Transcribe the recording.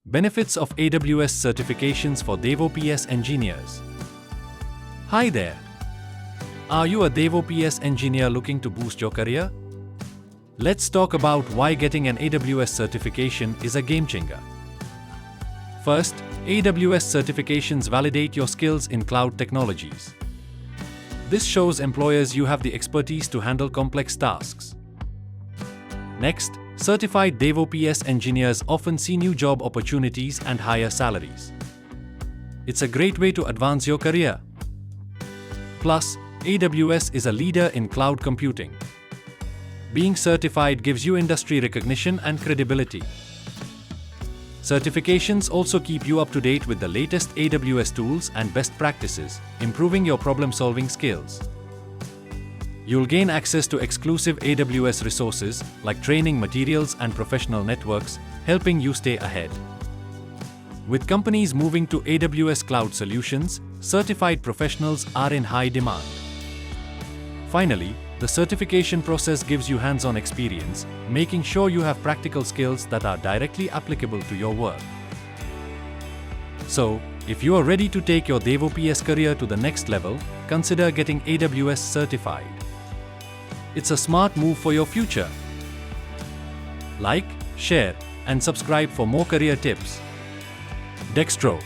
Benefits of AWS certifications for Devops engineers. Hi there. Are you a Devops engineer looking to boost your career? Let's talk about why getting an AWS certification is a game changer. First, AWS certifications validate your skills in cloud technologies. This shows employers you have the expertise to handle complex tasks. Next, certified Devops engineers often see new job opportunities and higher salaries. It's a great way to advance your career. Plus, AWS is a leader in cloud computing. Being certified gives you industry recognition and credibility. Certifications also keep you up to date with the latest AWS tools and best practices, improving your problem-solving skills. You'll gain access to exclusive AWS resources like training materials and professional networks, helping you stay ahead. With companies moving to AWS cloud solutions, certified professionals are in high demand. Finally, the certification process gives you hands-on experience, making sure you have practical skills that are directly applicable to your work. So, if you are ready to take your Devops career to the next level, consider getting AWS certified. It's a smart move for your future. Like, share, and subscribe for more career tips. Dextro.